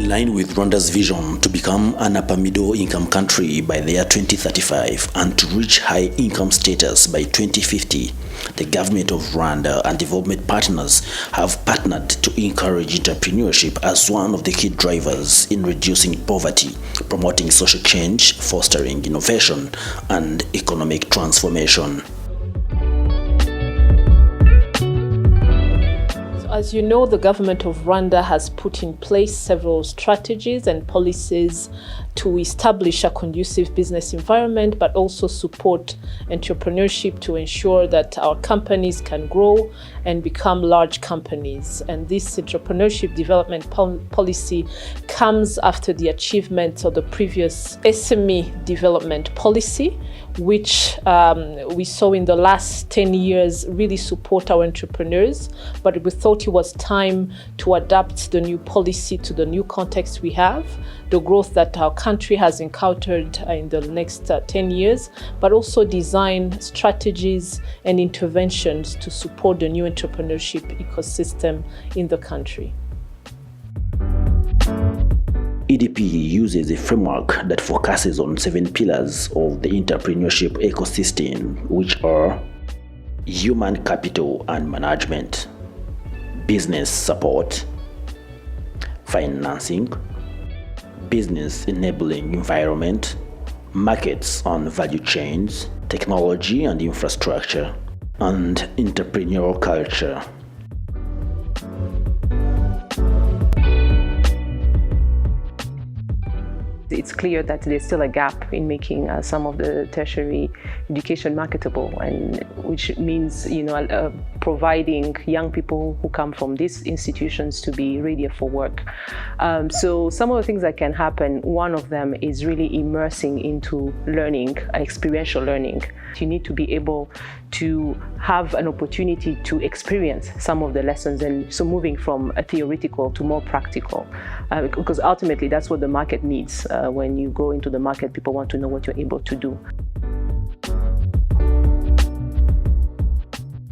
In line with Rwanda's vision to become an upper middle income country by the year 2035 and to reach high income status by 2050, the government of Rwanda and development partners have partnered to encourage entrepreneurship as one of the key drivers in reducing poverty, promoting social change, fostering innovation, and economic transformation. As you know, the government of Rwanda has put in place several strategies and policies to establish a conducive business environment, but also support entrepreneurship to ensure that our companies can grow and become large companies. And this Entrepreneurship Development Policy comes after the achievement of the previous SME Development Policy, which we saw in the last 10 years really support our entrepreneurs, but we thought it was time to adapt the new policy to the new context we have, the growth that our country has encountered in the next 10 years, but also design strategies and interventions to support the new entrepreneurship ecosystem in the country. EDP uses a framework that focuses on 7 pillars of the entrepreneurship ecosystem, which are human capital and management, business support, financing, business enabling environment, markets and value chains, technology and infrastructure, and entrepreneurial culture. It's clear that there's still a gap in making some of the tertiary education marketable, and which means, providing young people who come from these institutions to be ready for work. So some of the things that can happen, one of them is really immersing into learning, experiential learning. You need to be able to have an opportunity to experience some of the lessons, and so moving from a theoretical to more practical, because ultimately that's what the market needs. When you go into the market, people want to know what you're able to do.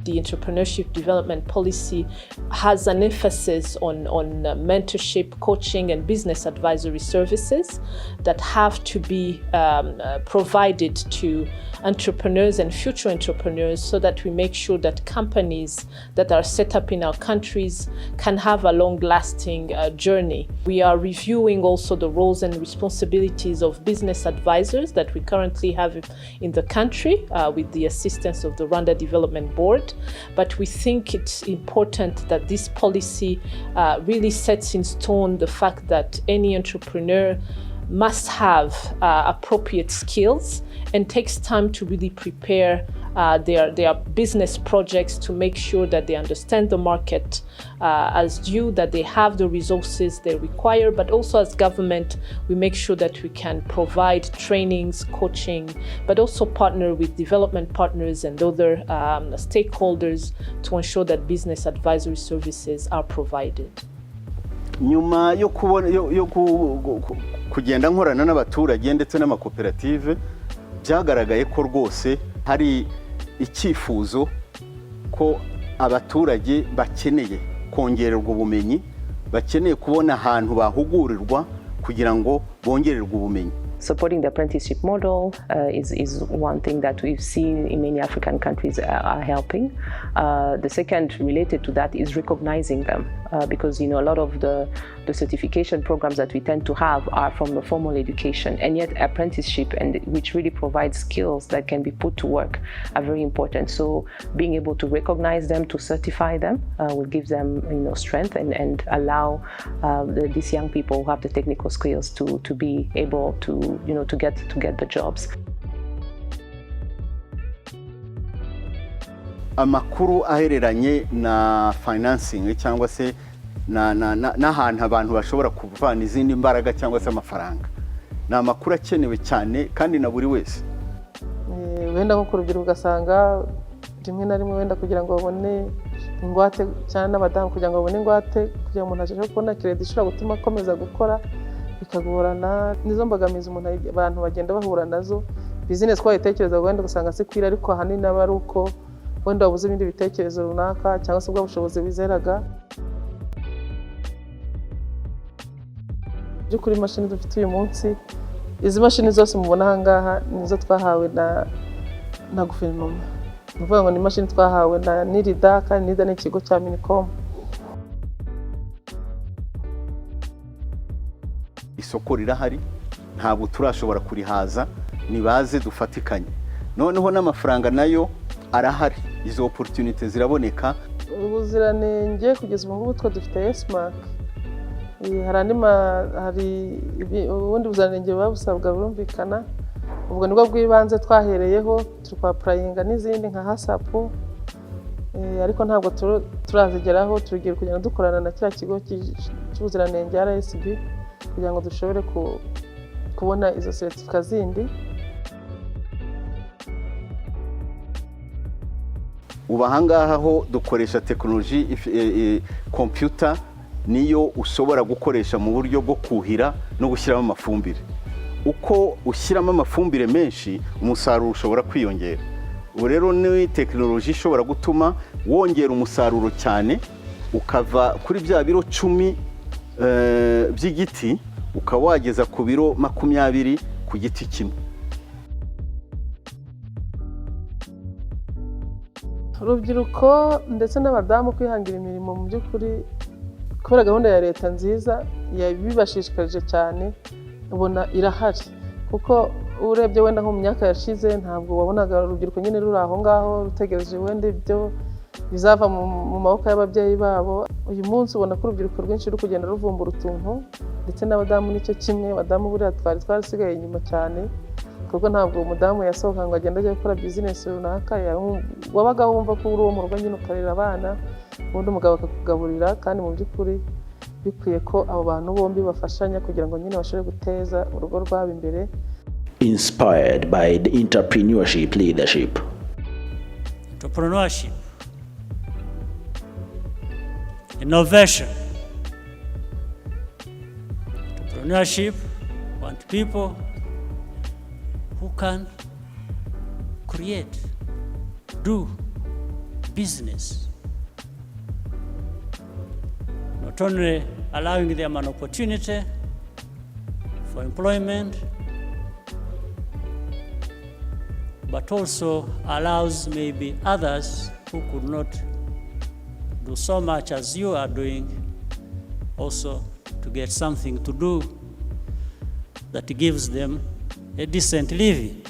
The Entrepreneurship Development Policy has an emphasis on mentorship, coaching, and business advisory services that have to be provided to entrepreneurs and future entrepreneurs, so that we make sure that companies that are set up in our countries can have a long-lasting journey. We are reviewing also the roles and responsibilities of business advisors that we currently have in the country with the assistance of the Rwanda Development Board. But we think it's important that this policy really sets in stone the fact that any entrepreneur must have appropriate skills and takes time to really prepare their business projects to make sure that they understand the market as due, that they have the resources they require, but also as government, we make sure that we can provide trainings, coaching, but also partner with development partners and other stakeholders to ensure that business advisory services are provided. Nyuma yo kugenda nkorana n'abaturage ndetse n'amakoperative, byagaragaye ko rwose hari icyifuzo ko abaturage bakeneye kongererwa ubumenyi, bakeneye kubona ahantu bahugurirwa kugira ngo bongererwe ubumenyi. Supporting the apprenticeship model is one thing that we've seen in many African countries are helping. The second related to that is recognizing them, because a lot of the certification programs that we tend to have are from the formal education, and yet apprenticeship, and which really provides skills that can be put to work, are very important. So being able to recognize them, to certify them, will give them strength and allow these young people who have the technical skills to be able to get the jobs. Amakuru ahereranye na financing cyangwa se n'ahantu abantu bashobora kuvana izindi mbaraga cyangwa se amafaranga, ni amakuru akenewe cyane kandi na buri wese. Wenda nko kurubyiruko ugasanga rimwe na rimwe wenda kugira ngo babone ingwate, cyane n'abadamu kugira ngo babone ingwate, kugira ngo umuntu ashobore kubona credit ishobora gutuma akomeza gukora, bikagorana. Nizo mbogamizi abantu bagenda bahura nazo. Business twayitekereza wenda ugasanga si kwira, ariko ahanini aba ari uko wenda wabuze ibindi bitekerezo runaka cyangwa se ubwo bushobozi bizeraga. by'ukuri imashini dufite uyu munsi, izi mashini zose mubona aha ngaha nizo twahawe na guverinoma. Ni ukuvuga ngo ni imashini twahawe na NIRIDA, kandi NIRIDA ni ikigo cya Minicom. Isoko rirahari, ntabwo turashobora kurihaza, nibaze dufatikanye. Noneho n'amafaranga nayo arahari, izo opportunity ziraboneka. Ubuziranenge kugeza ubu ngubu two dufite SMAC. Hari ubundi buziranenge babusabwa burumvikana, ubwo nibwo bw'ibanze twahereyeho, turi kwa prayinga n'izindi nka hasapu, ariko ntabwo turazigeraho. Tugiye kugenda dukorana na kiriya kigo cy'ubuziranenge RSB kugira ngo dushobore kubona izo certificate zindi. Ubu ahangaha ho dukoresha technology computer, niyo ushobora gukoresha mu buryo bwo kuhira no gushyiramo amafumbire. Uko ushyiramo amafumbire menshi, umusaruro ushobora kwiyongera. Ubu rero ni technology ishobora gutuma wongera umusaruro cyane, ukava kuri bya biro 10 by'igiti ukawageza ku biro 20 ku giti kimwe. Urubyiruko ndetse n'abadamu kwihangira imirimo mu by'ukuri, kubera gahunda ya leta nziza yabibashishikarije cyane, ubona irahari. Kuko urebye wenda nko mu myaka yashize ntabwo wabonaga urubyiruko nyine ruri aho ngaho rutegereje wenda ibyo bizava mu maboko y'ababyeyi babo. Uyu munsi ubona ko urubyiruko rwinshi ruri kugenda ruvumbura utuntu, ndetse n'abadamu nicyo kimwe. Abadamu buriya twarasigaye inyuma cyane, kuko ntabwo umudamu yasohoka ngo agende ajya gukora business runaka. Wabaga wumva ko uri uwo mu rugo nyine ukarera abana, ubundi umugabo akakugaburira, kandi mu by'ukuri bikwiye ko abo bantu bombi bafashanya kugira ngo nyine bashobore guteza urugo rwabo imbere. Inspired by the entrepreneurship leadership. Entrepreneurship, innovation. Entrepreneurship want people who can create, do business, not only allowing them an opportunity for employment, but also allows maybe others who could not do so much as you are doing also to get something to do that gives them a decent living.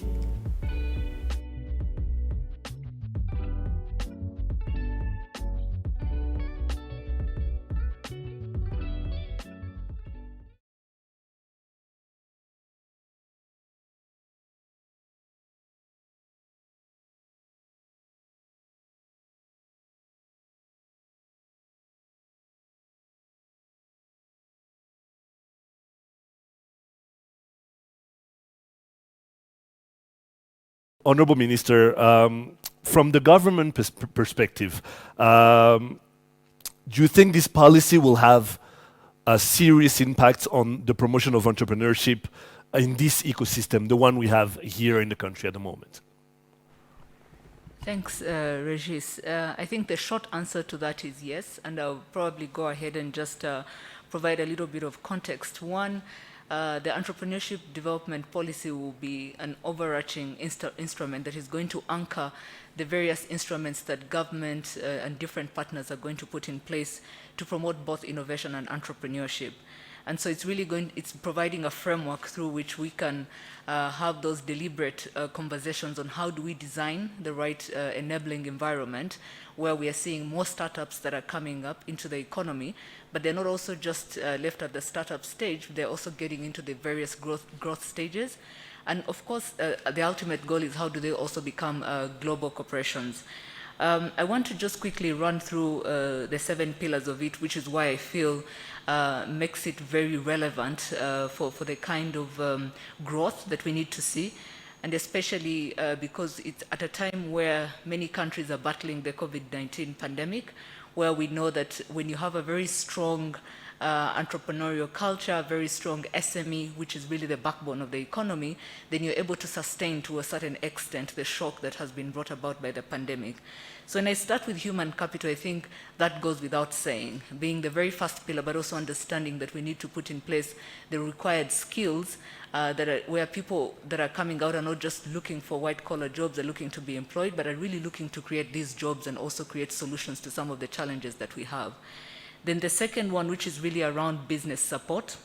Honorable Minister, from the government perspective, do you think this policy will have a serious impact on the promotion of entrepreneurship in this ecosystem, the one we have here in the country at the moment? Thanks, Regis. I think the short answer to that is yes, and I'll probably go ahead and just provide a little bit of context. One, the Entrepreneurship Development Policy will be an overarching instrument that is going to anchor the various instruments that government and different partners are going to put in place to promote both innovation and entrepreneurship. And so it's really it's providing a framework through which we can have those deliberate conversations on how do we design the right enabling environment where we are seeing more startups that are coming up into the economy, but they're not also just left at the startup stage, they're also getting into the various growth stages. And of course, the ultimate goal is how do they also become global corporations. I want to just quickly run through the 7 pillars of it, which is why I feel makes it very relevant for the kind of growth that we need to see, and especially because it's at a time where many countries are battling the COVID-19 pandemic, where we know that when you have a very strong entrepreneurial culture, very strong SME, which is really the backbone of the economy, then you're able to sustain to a certain extent the shock that has been brought about by the pandemic. So when I start with human capital, I think that goes without saying, being the very first pillar, but also understanding that we need to put in place the required skills where people that are coming out are not just looking for white-collar jobs, are looking to be employed, but are really looking to create these jobs and also create solutions to some of the challenges that we have. Then the second one, which is really around business support.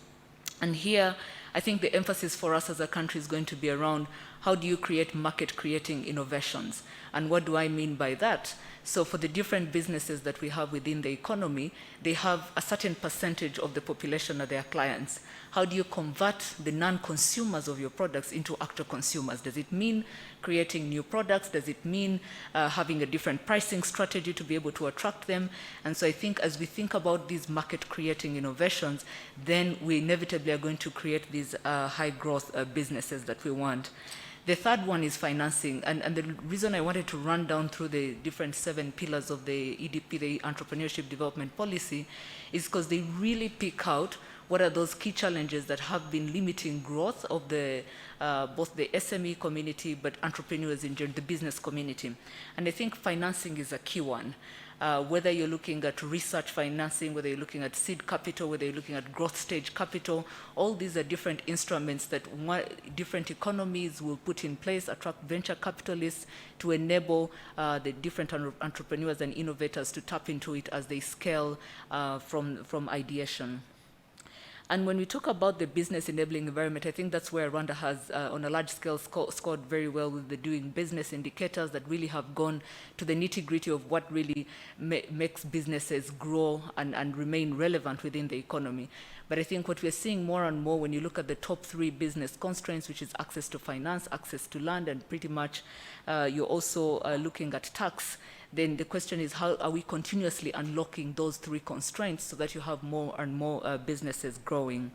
And here, I think the emphasis for us as a country is going to be around how do you create market-creating innovations? And what do I mean by that? So for the different businesses that we have within the economy, they have a certain percentage of the population are their clients. How do you convert the non-consumers of your products into actual consumers? Does it mean creating new products? Does it mean having a different pricing strategy to be able to attract them? And so I think as we think about these market-creating innovations, then we inevitably are going to create these high-growth businesses that we want. The third one is financing, and the reason I wanted to run down through the different 7 pillars of the EDP, the Entrepreneurship Development Policy, is because they really pick out what are those key challenges that have been limiting growth of the both the SME community, but entrepreneurs in general, the business community. And I think financing is a key one. Whether you're looking at research financing, whether you're looking at seed capital, whether you're looking at growth stage capital, all these are different instruments that different economies will put in place, attract venture capitalists to enable the different entrepreneurs and innovators to tap into it as they scale from ideation. And when we talk about the business enabling environment, I think that's where Rwanda has, on a large scale, scored very well with the doing business indicators that really have gone to the nitty-gritty of what really makes businesses grow and remain relevant within the economy. But I think what we're seeing more and more when you look at the top 3 business constraints, which is access to finance, access to land, and pretty much you're also looking at tax, then the question is how are we continuously unlocking those 3 constraints so that you have more and more businesses growing.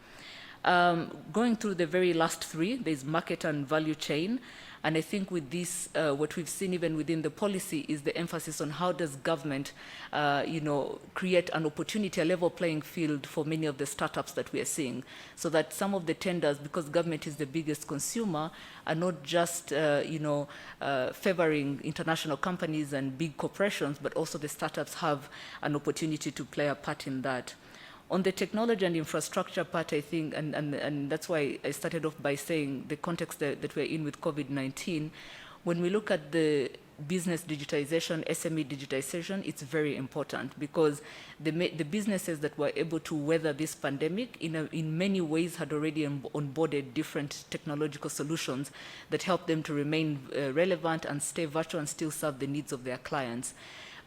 Going through the very last 3, there's market and value chain. And I think with this, what we've seen even within the policy is the emphasis on how does government, create an opportunity, a level playing field for many of the startups that we are seeing, so that some of the tenders, because government is the biggest consumer, are not just, favoring international companies and big corporations, but also the startups have an opportunity to play a part in that. On the technology and infrastructure part, I think, and that's why I started off by saying the context that we're in with COVID-19, when we look at the business digitization, SME digitization, it's very important because the businesses that were able to weather this pandemic in many ways had already onboarded different technological solutions that help them to remain relevant and stay virtual and still serve the needs of their clients.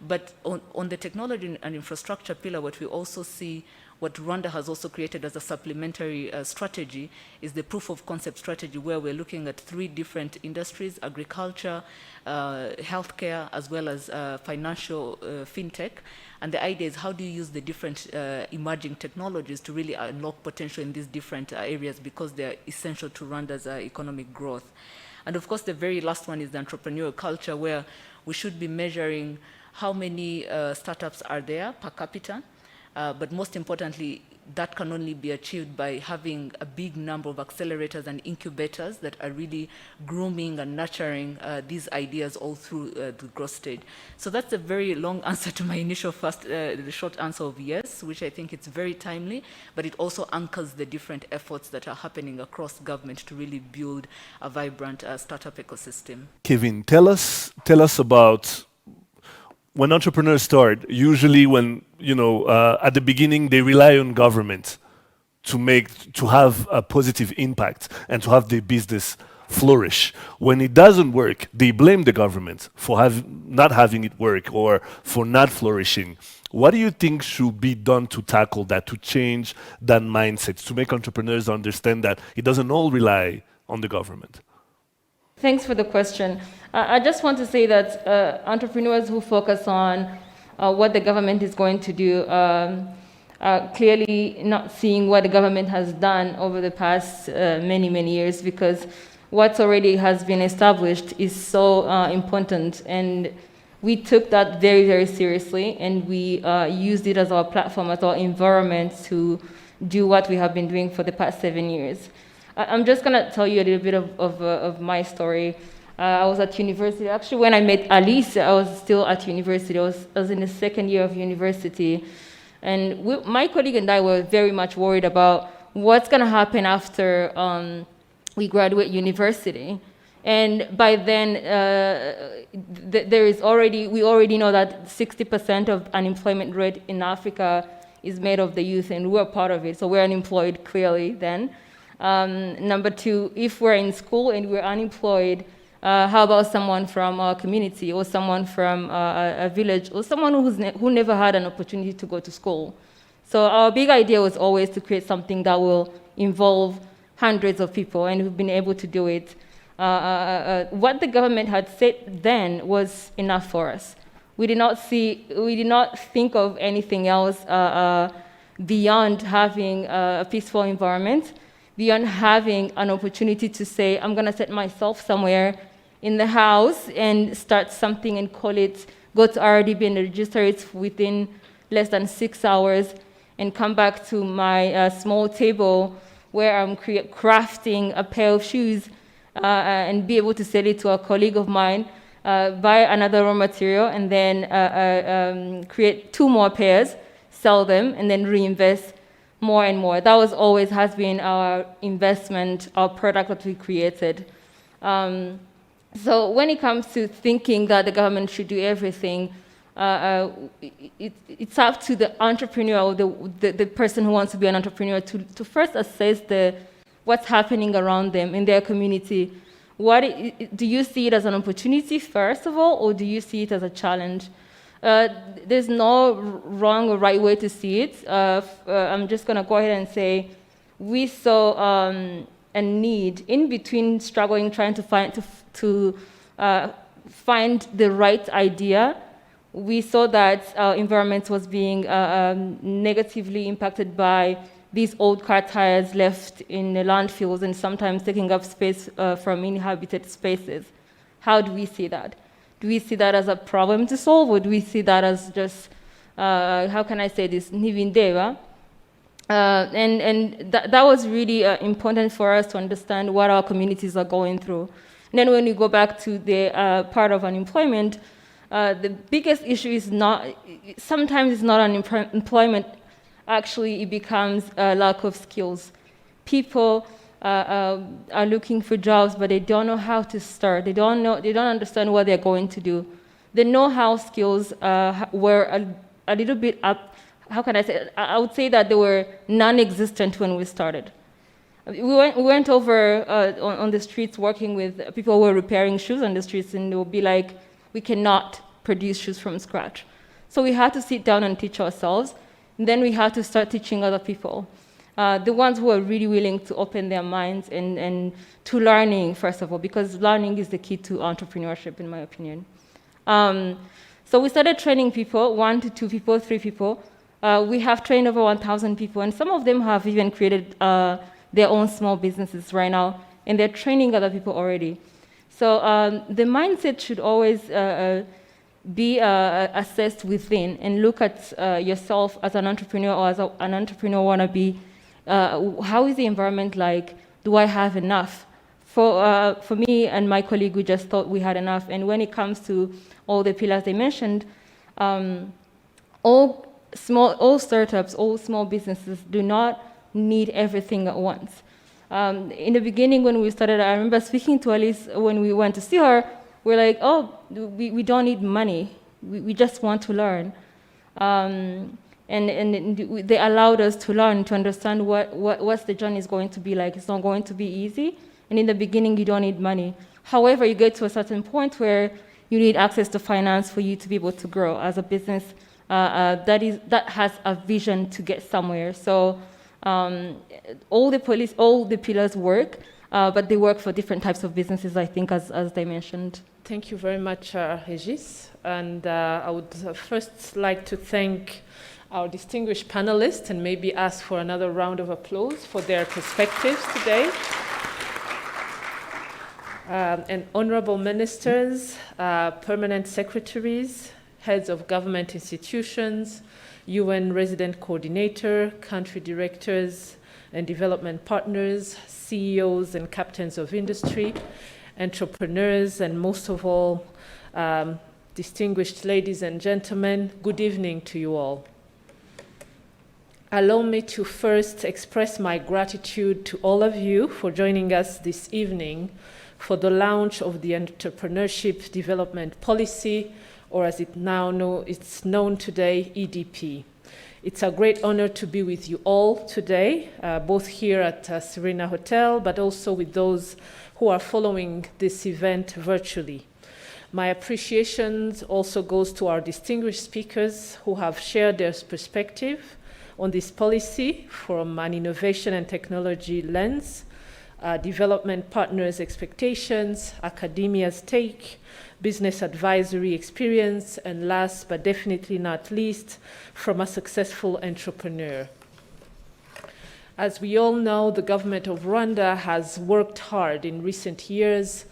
But on the technology and infrastructure pillar, what we also see, what Rwanda has also created as a supplementary strategy is the proof of concept strategy, where we're looking at 3 different industries: agriculture, healthcare, as well as financial fintech. And the idea is how do you use the different emerging technologies to really unlock potential in these different areas because they're essential to Rwanda's economic growth. And of course, the very last one is the entrepreneurial culture, where we should be measuring how many startups are there per capita. But most importantly, that can only be achieved by having a big number of accelerators and incubators that are really grooming and nurturing these ideas all through the growth stage. So that's a very long answer to my initial the short answer of yes, which I think it's very timely, but it also anchors the different efforts that are happening across government to really build a vibrant startup ecosystem. Kevin, tell us about when entrepreneurs start, usually when, at the beginning, they rely on government to have a positive impact and to have their business flourish. When it doesn't work, they blame the government for not having it work or for not flourishing. What do you think should be done to tackle that, to change that mindset, to make entrepreneurs understand that it doesn't all rely on the government? Thanks for the question. I just want to say that entrepreneurs who focus on what the government is going to do are clearly not seeing what the government has done over the past many years, because what's already has been established is so important. And we took that very, very seriously, and we used it as our platform, as our environment to do what we have been doing for the past 7 years. I'm just going to tell you a little bit of my story. I was at university. Actually, when I met Alice, I was still at university. I was in the second year of university. And my colleague and I were very much worried about what's going to happen after we graduate university. And by then, we already know that 60% of unemployment rate in Africa is made of the youth, and we're part of it. So we're unemployed clearly then. Number two, if we're in school and we're unemployed, how about someone from our community, or someone from a village, or someone who never had an opportunity to go to school? So our big idea was always to create something that will involve hundreds of people, and we've been able to do it. What the government had said then was enough for us. We did not think of anything else beyond having a peaceful environment, beyond having an opportunity to say, I'm going to set myself somewhere in the house and start something and call it, go to RDB and register it within less than 6 hours, and come back to my small table where I'm crafting a pair of shoes and be able to sell it to a colleague of mine, buy another raw material, and then create 2 more pairs, sell them, and then reinvest more and more. That has been our investment, our product that we created. So when it comes to thinking that the government should do everything, it's up to the entrepreneur, or the person who wants to be an entrepreneur, to first assess what's happening around them in their community. Do you see it as an opportunity, first of all, or do you see it as a challenge? There's no wrong or right way to see it. I'm just going to go ahead and say we saw a need in between struggling, trying to find the right idea. We saw that our environment was being negatively impacted by these old car tires left in the landfills and sometimes taking up space from inhabited spaces. How do we see that? Do we see that as a problem to solve, or do we see that as just, how can I say this, nivindeva? And that was really important for us to understand what our communities are going through. And then when we go back to the part of unemployment, the biggest issue is sometimes it's not unemployment. Actually, it becomes a lack of skills. People are looking for jobs, but they don't know how to start. They don't understand what they're going to do. The know-how skills were a little bit up. How can I say? I would say that they were non-existent when we started. We went over on the streets working with people who were repairing shoes on the streets, and they would be like, we cannot produce shoes from scratch. So we had to sit down and teach ourselves. And then we had to start teaching other people, the ones who are really willing to open their minds and to learning, first of all, because learning is the key to entrepreneurship, in my opinion. So we started training people, 1 to 2 people, 3 people. We have trained over 1,000 people, and some of them have even created their own small businesses right now, and they're training other people already. So the mindset should always be assessed within, and look at yourself as an entrepreneur, or as an entrepreneur wannabe. How is the environment like? Do I have enough? For me and my colleague, we just thought we had enough. And when it comes to all the pillars they mentioned, all startups, all small businesses do not need everything at once. In the beginning, when we started, I remember speaking to Alice when we went to see her. We're like, oh, we don't need money. We just want to learn. And they allowed us to learn, to understand what's the journey is going to be like. It's not going to be easy. And in the beginning, you don't need money. However, you get to a certain point where you need access to finance for you to be able to grow as a business that has a vision to get somewhere. So all the pillars work, but they work for different types of businesses, I think, as they mentioned. Thank you very much, Regis. And I would first like to thank our distinguished panelists and maybe ask for another round of applause for their perspectives today. and honorable ministers, permanent secretaries, heads of government institutions, UN resident coordinator, country directors and development partners, CEOs and captains of industry, entrepreneurs, and most of all, distinguished ladies and gentlemen, good evening to you all. Allow me to first express my gratitude to all of you for joining us this evening for the launch of the Entrepreneurship Development Policy, or as it's known today, EDP. It's a great honor to be with you all today, both here at Serena Hotel, but also with those who are following this event virtually. My appreciation also goes to our distinguished speakers who have shared their perspective on this policy from an innovation and technology lens, development partners' expectations, academia's take, business advisory experience, and last but definitely not least, from a successful entrepreneur. As we all know, the government of Rwanda has worked hard in recent years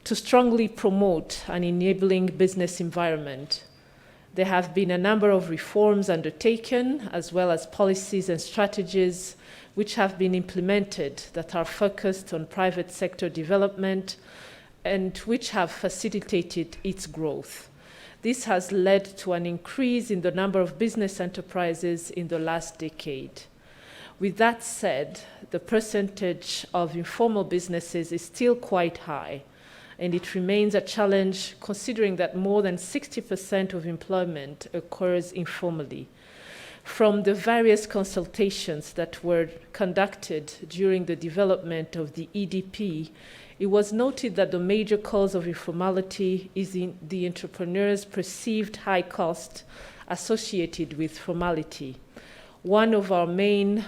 to strongly promote an enabling business environment. There have been a number of reforms undertaken, as well as policies and strategies which have been implemented that are focused on private sector development and which have facilitated its growth. This has led to an increase in the number of business enterprises in the last decade. With that said, the percentage of informal businesses is still quite high, and it remains a challenge considering that more than 60% of employment occurs informally. From the various consultations that were conducted during the development of the EDP, it was noted that the major cause of informality is in the entrepreneur's perceived high cost associated with formality. One of our main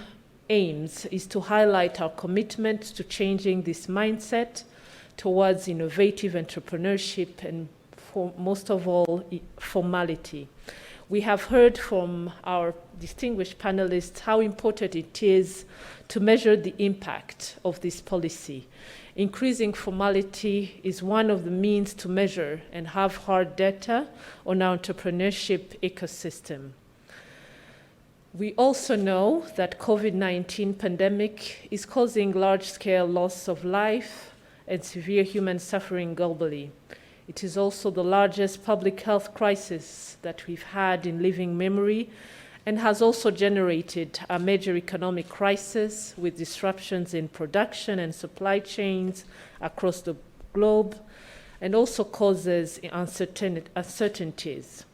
aims is to highlight our commitment to changing this mindset towards innovative entrepreneurship and, for most of all, formality. We have heard from our distinguished panelists how important it is to measure the impact of this policy. Increasing formality is one of the means to measure and have hard data on our entrepreneurship ecosystem. We also know that COVID-19 pandemic is causing large-scale loss of life and severe human suffering globally. It is also the largest public health crisis that we've had in living memory and has also generated a major economic crisis with disruptions in production and supply chains across the globe, and also causes uncertainties.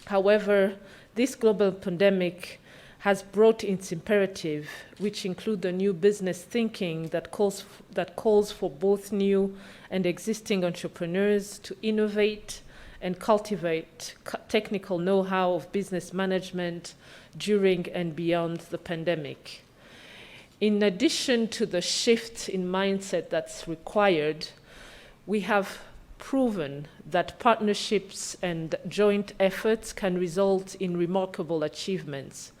However, this global pandemic has brought its imperative, which include the new business thinking that calls for both new and existing entrepreneurs to innovate and cultivate technical know-how of business management during and beyond the pandemic. In addition to the shift in mindset that's required, we have proven that partnerships and joint efforts can result in remarkable achievements.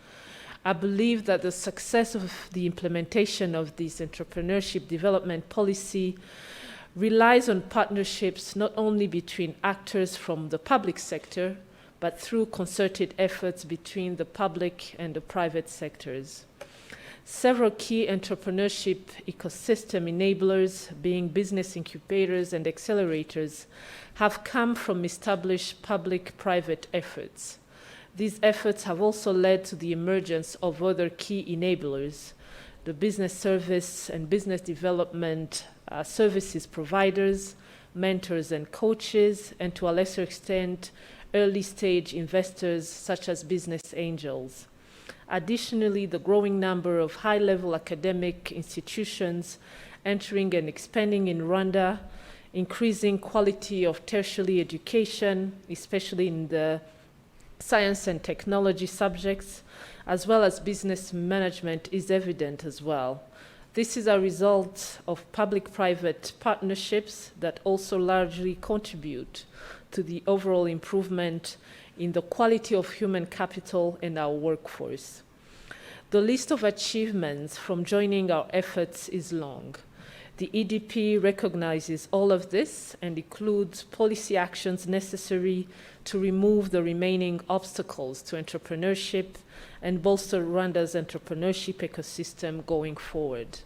I believe that the success of the implementation of this entrepreneurship development policy relies on partnerships not only between actors from the public sector, but through concerted efforts between the public and the private sectors. Several key entrepreneurship ecosystem enablers, being business incubators and accelerators, have come from established public-private efforts. These efforts have also led to the emergence of other key enablers, the business service and business development services providers, mentors and coaches, and to a lesser extent, early-stage investors such as business angels. Additionally, the growing number of high-level academic institutions entering and expanding in Rwanda, increasing quality of tertiary education, especially in the science and technology subjects, as well as business management, is evident as well. This is a result of public-private partnerships that also largely contribute to the overall improvement in the quality of human capital and our workforce. The list of achievements from joining our efforts is long. The EDP recognizes all of this and includes policy actions necessary to remove the remaining obstacles to entrepreneurship and bolster Rwanda's entrepreneurship ecosystem going forward.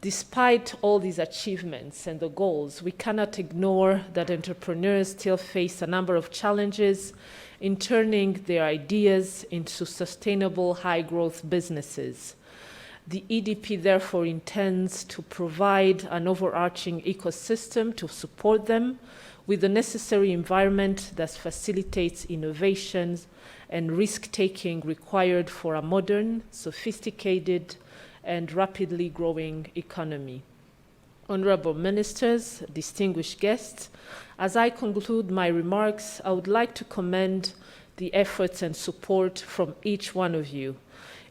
Despite all these achievements and the goals, we cannot ignore that entrepreneurs still face a number of challenges in turning their ideas into sustainable high-growth businesses. The EDP therefore intends to provide an overarching ecosystem to support them with the necessary environment that facilitates innovations and risk-taking required for a modern, sophisticated, and rapidly growing economy. Honorable Ministers, distinguished guests, as I conclude my remarks, I would like to commend the efforts and support from each one of you.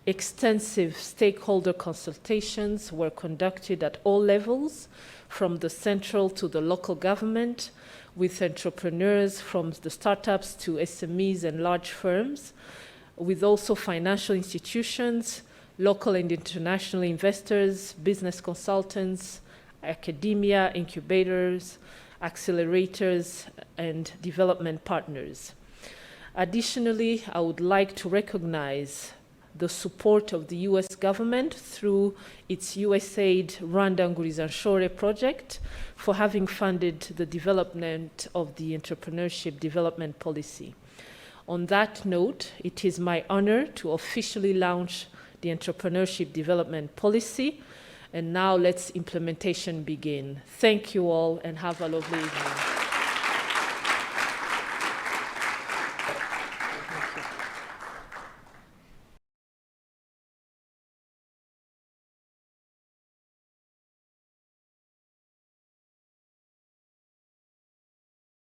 Extensive stakeholder consultations were conducted at all levels, from the central to the local government, with entrepreneurs from the startups to SMEs and large firms, with also financial institutions, local and international investors, business consultants, academia, incubators, accelerators, and development partners. Additionally, I would like to recognize the support of the US government through its USAID Rwanda Ngurizanshore project for having funded the development of the Entrepreneurship Development Policy. On that note, it is my honor to officially launch the Entrepreneurship Development Policy, and now let's implementation begin. Thank you all and have a lovely evening.